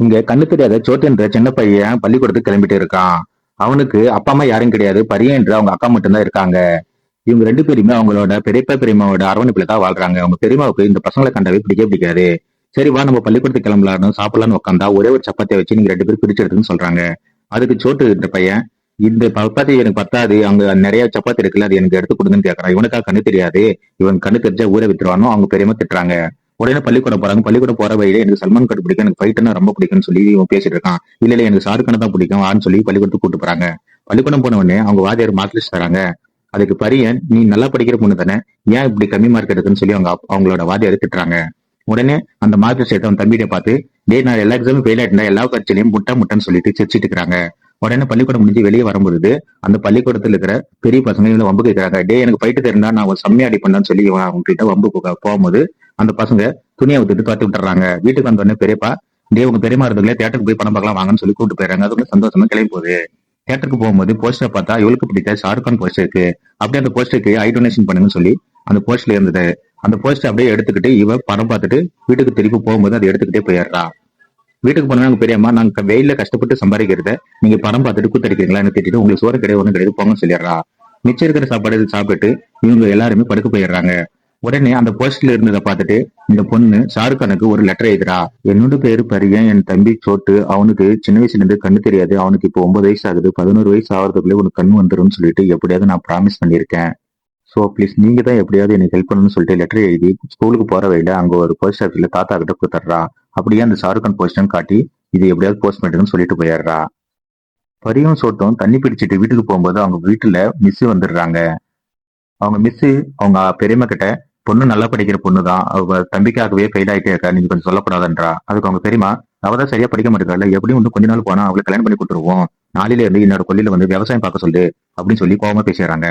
இங்க கண்ணு தெரியாத சோட்டுன்ற சின்ன பையன் பள்ளிக்கூடத்துக்கு கிளம்பிட்டு இருக்கான். அவனுக்கு அப்பா அம்மா யாரும் கிடையாது. பரியன் என்று அவங்க அக்கா மட்டும்தான் இருக்காங்க. இவங்க ரெண்டு பேருமே அவங்களோட பெரியப்பா பெரியம்மாவோட அரவணைப்புல தான் வாழ்றாங்க. அவங்க பெரியம்மாவுக்கு இந்த பசங்களை கண்டவே பிடிக்கவே பிடிக்காது. சரி வா நம்ம பள்ளிக்கூடத்துக்கு கிளம்பலாம்னு சாப்பிடலான்னு உட்காந்தா ஒரே ஒரு சப்பாத்தியை வச்சு நீங்க ரெண்டு பேரும் பிரிச்சு எடுத்துன்னு சொல்றாங்க. அதுக்கு சோட்டு இந்த பையன் இந்த சப்பாத்தி எனக்கு பத்தாது, அங்க நிறைய சப்பாத்தி இருக்குல்ல, அது எனக்கு எடுத்து கொடுங்கன்னு கேட்கறான். இவனுக்கா கண்ணு தெரியாது. இவன் கண்ணு தெரிஞ்சா ஊரை வித்துருவானோ அவங்க பெரியம்மா திட்டுறாங்க. உடனே பள்ளிக்கூடம் போறாங்க. பள்ளிக்கூடம் போற வழியில எனக்கு சல்மான் கான் பிடிக்கும், எனக்கு ஃபைட்னா ரொம்ப பிடிக்கும்னு சொல்லி இவன் பேசிட்டு இருக்கான். இல்ல இல்ல எனக்கு ஷாருக் கான் தான் பிடிக்கும் ஆன்னு சொல்லி பள்ளிக்கூடத்துக்கு கூட்டு போறாங்க. பள்ளிக்கூடம் போன உடனே அவங்க வாத்தியார் மார்க் லிஸ்ட் தராங்க. அதுக்கு பரியன் நீ நல்லா படிக்கிற பொண்ணு தானே, ஏன் இப்படி கம்மி மார்க் எடுக்குன்னு சொல்லி அவங்களோட வாத்தியார் திட்டுறாங்க. உடனே அந்த மார்க் லிஸ்ட் அவன் தம்பிகிட்ட பார்த்து டேய் நான் எல்லா எக்ஸாமும் ஃபெயில் ஆயிட்டேன், எல்லா பரீட்சையிலையும் முட்டைன்னு சொல்லிட்டு சிரிச்சிட்டு இருக்காங்க. உடனே பள்ளிக்கூடம் முடிஞ்சு வெளியே வரும்பொழுது அந்த பள்ளிக்கூடத்துல இருக்கிற பெரிய பசங்க இவங்க வம்பு கேட்கறாங்க. டே எனக்கு ஃபைட்டு தெரிந்தா நான் ஒரு செம்மையா அடி பண்ணான்னு சொல்லி இவன் அவங்க கிட்ட வம்பு போகும்போது அந்த பசங்க துணியை விட்டுட்டு துரத்தி விட்டுறாங்க. வீட்டுக்கு வந்த உடனே பெரியப்பா டே உங்க பெரியமா இருந்தவங்களே தேட்டருக்கு போய் படம் பார்க்கலாம் வாங்கன்னு சொல்லி கூப்பிட்டு போயிடுறாங்க. அது வந்து சந்தோஷமா கிளம்பி போகுது. தேட்டருக்கு போகும்போது போஸ்டர் பார்த்தா இவளுக்கு பிடித்த ஷாருக் கான் போஸ்டர் இருக்கு. அப்படியே அந்த போஸ்டருக்கு ஐ டொனேஷன் பண்ணுங்கன்னு சொல்லி அந்த போஸ்டர்ல இருந்தது. அந்த போஸ்டர் அப்படியே எடுத்துக்கிட்டு இவ படம் பார்த்துட்டு வீட்டுக்கு திருப்பி போகும்போது அதை எடுத்துக்கிட்டே போயிடுறா. வீட்டுக்கு போனா நாங்க பெரியம்மா நாங்க வெயில கஷ்டப்பட்டு சம்பாதிக்கிறத நீங்க படம் பார்த்துட்டு கூத்தடிக்கிறீங்களான்னு திட்டிட்டு உங்களுக்கு சோறு கிடையாது ஒண்ணும் கிடையாது போங்கன்னு சொல்லிடுறா. மிச்சம் இருக்கிற சாப்பாடு சாப்பிட்டு இவங்க எல்லாருமே படுக்க போயிடுறாங்க. உடனே அந்த போஸ்ட்ல இருந்ததை பார்த்துட்டு இந்த பொண்ணு ஷாருக் கானுக்கு ஒரு லெட்டர் எழுதுறா. என்னோட பேரு பரியன், என் தம்பி சோட்டு, அவனுக்கு சின்ன வயசுல இருந்து கண்ணு தெரியாது, அவனுக்கு இப்போ 9 வயசு ஆகுது, 11 வயசு ஆகிறதுக்குள்ளே உனக்கு கண்ணு வந்துரும்னு சொல்லிட்டு எப்படியாவது நான் ப்ராமிஸ் பண்ணியிருக்கேன். ஸோ ப்ளீஸ் நீங்க தான் எப்படியாவது எனக்கு ஹெல்ப் பண்ணணும்னு சொல்லிட்டு லெட்டர் எழுதி ஸ்கூலுக்கு போற வழியில அங்க ஒரு போஸ்ட் ஆஃபீஸ்ல தாத்தா கிட்ட கொடுத்துட்றா. அப்படியே அந்த ஷாருக் கான் போஸ்டன் காட்டி இது எப்படியாவது போஸ்ட் பண்ணுன்னு சொல்லிட்டு போயிடுறா. பரியும் சோட்டும் தண்ணி பிடிச்சிட்டு வீட்டுக்கு போகும்போது அவங்க வீட்டுல மிஸ் வந்துடுறாங்க. அவங்க மிஸ் அவங்க பெரியம்மா கிட்ட பொண்ணு நல்லா படிக்கிற பொண்ணு தான், அவங்க தம்பிக்காகவே ஃபெயில் ஆயிட்டே இருக்கா, நீங்க கொஞ்சம் சொல்லக்கூடாதுன்றா. அதுக்கு அவங்க பெரியம்மா அவதான் சரியா படிக்க மாட்டேங்கிறல, எப்படியும் இன்னும் கொஞ்ச நாள் போனா அவளை கல்யாணம் பண்ணி கொடுத்துருவோம், நாளையில இருந்து என்னோட கொல்லியில வந்து விவசாயம் பார்க்க சொல்லு அப்படின்னு சொல்லி கோவமா பேசுறாங்க.